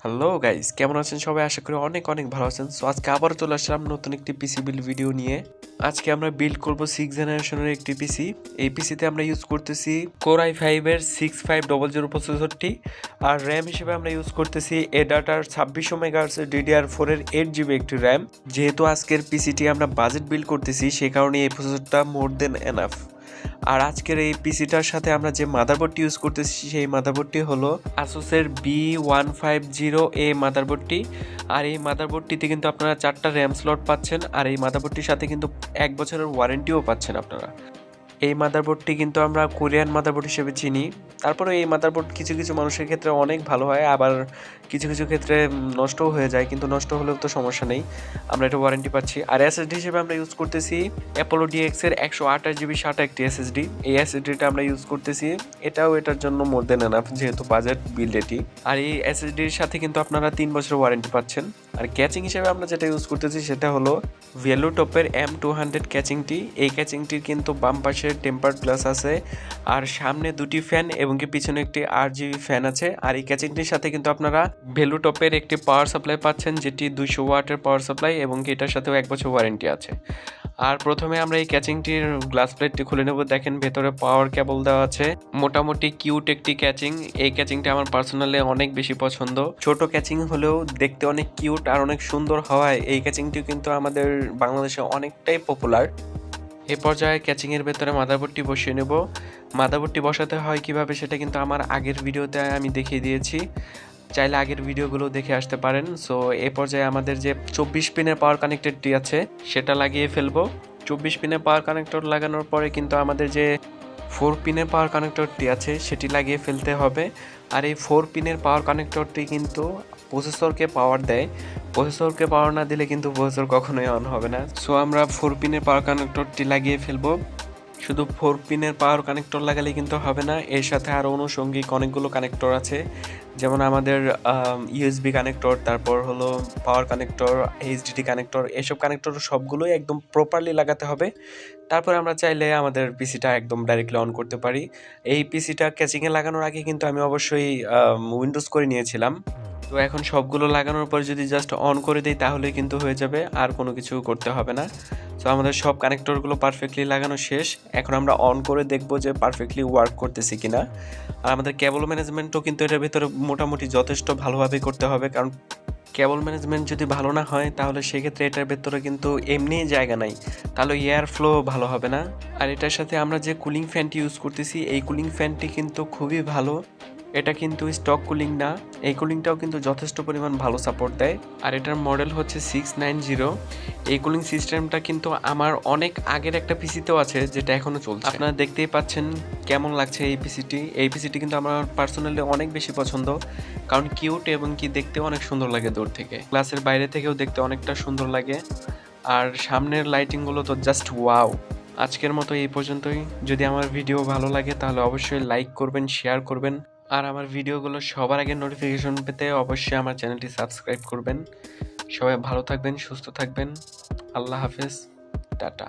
Hello guys, কেমন আছেন সবাই? আশা করি অনেক অনেক ভালো আছেন। সো আজকে আবারও চলে আসলাম নতুন একটি পিসি বিল্ড ভিডিও নিয়ে। আজকে আমরা বিল্ড করব 6 জেনারেশনের একটি পিসি। এই পিসিতে আমরা ইউজ করতেছি কোর i5 এর 6500 প্রসেসরটি, আর র্যাম হিসেবে আমরা ইউজ করতেছি এডাটার 2600 মেগাহার্টজ DDR4 এর 8GB একটি র্যাম। যেহেতু আজকের পিসিটি আমরা বাজেট বিল্ড করতেছি, সেই কারণে এই প্রসেসরটা মোর দেন এনাফ। আর আজকের এই পিসিটার সাথে আমরা যে মাদারবোর্ডটি ইউজ করতেছি সেই মাদারবোর্ডটি হলো আসুসের B150A মাদারবোর্ডটি। আর এই মাদারবোর্ডটিতে কিন্তু আপনারা 4টা র্যাম স্লট পাচ্ছেন, আর এই মাদারবোর্ডটির সাথে কিন্তু 1 বছরের ওয়ারেন্টিও পাচ্ছেন আপনারা। এই মাদারবোর্ডটি কিন্তু আমরা কোরিয়ান মাদারবোর্ড হিসেবে চিনি। তারপরে এই মাদারবোর্ড কিছু কিছু মানুষের ক্ষেত্রে অনেক ভালো হয়, আবার কিছু কিছু ক্ষেত্রে নষ্টও হয়ে যায়, কিন্তু নষ্ট হলেও তো সমস্যা নেই, আমরা এটা ওয়ারেন্টি পাচ্ছি। আর এসএসডি হিসেবে আমরা ইউজ করতেছি অ্যাপোলো DX এর 128GB SATA একটি এসএসডি। এই এসএসডিটা আমরা ইউজ করতেছি, এটাও এটার জন্য মোর দেন এনাফ যেহেতু বাজেট বিল্ড এটি। আর এই এসএসডির সাথে কিন্তু আপনারা 3 বছরের ওয়ারেন্টি পাচ্ছেন। আর ক্যাচিং হিসেবে আমরা যেটা ইউজ করতেছি সেটা হলো ভেলুটপের M200 ক্যাচিংটি। এই ক্যাচিংটির কিন্তু বাম পাশে টেম্পার্ড গ্লাস আছে, আর সামনে দুটি ফ্যান এবং কি পিছনে একটি RGB ফ্যান আছে। আর এই ক্যাচিংটির সাথে কিন্তু আপনারা ভেলুটপের একটি পাওয়ার সাপ্লাই পাচ্ছেন, যেটি 200 ওয়াটের পাওয়ার সাপ্লাই, এবং কি এটার সাথেও 1 বছর ওয়ারেন্টি আছে। আর প্রথমে আমরা এই ক্যাচিংটির গ্লাস প্লেটটি খুলে নেব। দেখেন ভেতরে পাওয়ার কেবল দেওয়া আছে, মোটামুটি কিউট একটি ক্যাচিং। এই ক্যাচিংটা আমার পার্সোনালি অনেক বেশি পছন্দ। ছোট ক্যাচিং হলেও দেখতে অনেক কিউট আর অনেক সুন্দর হওয়ায় এই ক্যাচিংটি কিন্তু আমাদের বাংলাদেশে অনেকটাই পপুলার। এই পর্যায়ে ক্যাচিংয়ের ভেতরে মাদারবোর্ডটি বসিয়ে নেব। মাদারবোর্ডটি বসাতে হয় কিভাবে সেটা কিন্তু আমার আগের ভিডিওতে আমি দেখিয়ে দিয়েছি, চাইলে আগের ভিডিওগুলো দেখে আসতে পারেন। সো এই পর্যায়ে আমাদের যে 24 পিনের পাওয়ার কানেক্টরটি আছে সেটা লাগিয়ে ফেলবো। 24 পিনের পাওয়ার কানেক্টর লাগানোর পরে কিন্তু আমাদের যে 4 পিনের পাওয়ার কানেক্টরটি আছে সেটি লাগিয়ে ফেলতে হবে। আর এই 4 পিনের পাওয়ার কানেক্টরটি কিন্তু প্রসেসরকে পাওয়ার দেয়, প্রসেসরকে পাওয়ার না দিলে কিন্তু প্রসেসর কখনোই অন হবে না। সো আমরা 4 পিনের পাওয়ার কানেক্টরটি লাগিয়ে ফেলবো। শুধু 4 পিনের পাওয়ার কানেক্টর লাগালে কিন্তু হবে না, এর সাথে আরও অনুষঙ্গিক অনেকগুলো কানেক্টর আছে, যেমন আমাদের USB কানেক্টর, তারপর হলো পাওয়ার কানেক্টর, HDD কানেক্টর। এসব কানেক্টর সবগুলোই একদম প্রপারলি লাগাতে হবে। তারপর আমরা চাইলে আমাদের পিসিটা একদম ডাইরেক্টলি অন করতে পারি। এই পিসিটা ক্যাচিংয়ে লাগানোর আগে কিন্তু আমি অবশ্যই উইন্ডোজ করে নিয়েছিলাম। তো এখন সবগুলো লাগানোর পর যদি জাস্ট অন করে দিই তাহলে কিন্তু হয়ে যাবে, আর কোনো কিছু করতে হবে না। তো আমাদের সব কানেক্টরগুলো পারফেক্টলি লাগানো শেষ। এখন আমরা অন করে দেখব যে পারফেক্টলি ওয়ার্ক করতেছি কিনা। আর আমাদের কেবল ম্যানেজমেন্টও কিন্তু এটার ভিতরে মোটামুটি যথেষ্ট ভালোভাবে করতে হবে, কারণ কেবল ম্যানেজমেন্ট যদি ভালো না হয় তাহলে সেক্ষেত্রে এটার ভেতরে কিন্তু এমনি জায়গা নাই, তাহলে এয়ার ফ্লো ভালো হবে না। আর এটার সাথে আমরা যে কুলিং ফ্যানটি ইউজ করতেছি এই কুলিং ফ্যানটি কিন্তু খুবই ভালো, এটা কিন্তু স্টক কুলিং না, এই কুলিংটাও কিন্তু যথেষ্ট পরিমাণ ভালো সাপোর্ট দেয়। আর এটার মডেল হচ্ছে 690। এই কুলিং সিস্টেমটা কিন্তু আমার অনেক আগের একটা পিসিতেও আছে, যেটা এখনও চলছে। আপনারা দেখতেই পাচ্ছেন কেমন লাগছে এই পিসিটি। এই পিসিটি কিন্তু আমার পার্সোনালি অনেক বেশি পছন্দ, কারণ কিউট এবং কি দেখতেও অনেক সুন্দর লাগে দূর থেকে, ক্লাসের বাইরে থেকেও দেখতে অনেকটা সুন্দর লাগে। আর সামনের লাইটিংগুলো তো জাস্ট ওয়াও। আজকের মতো এই পর্যন্তই। যদি আমার ভিডিও ভালো লাগে তাহলে অবশ্যই লাইক করবেন, শেয়ার করবেন, আর আমার ভিডিওগুলো সবার আগে নোটিফিকেশন পেতে অবশ্যই আমার চ্যানেলটি সাবস্ক্রাইব করবেন। সবাই ভালো থাকবেন, সুস্থ থাকবেন। আল্লাহ হাফেজ, টাটা।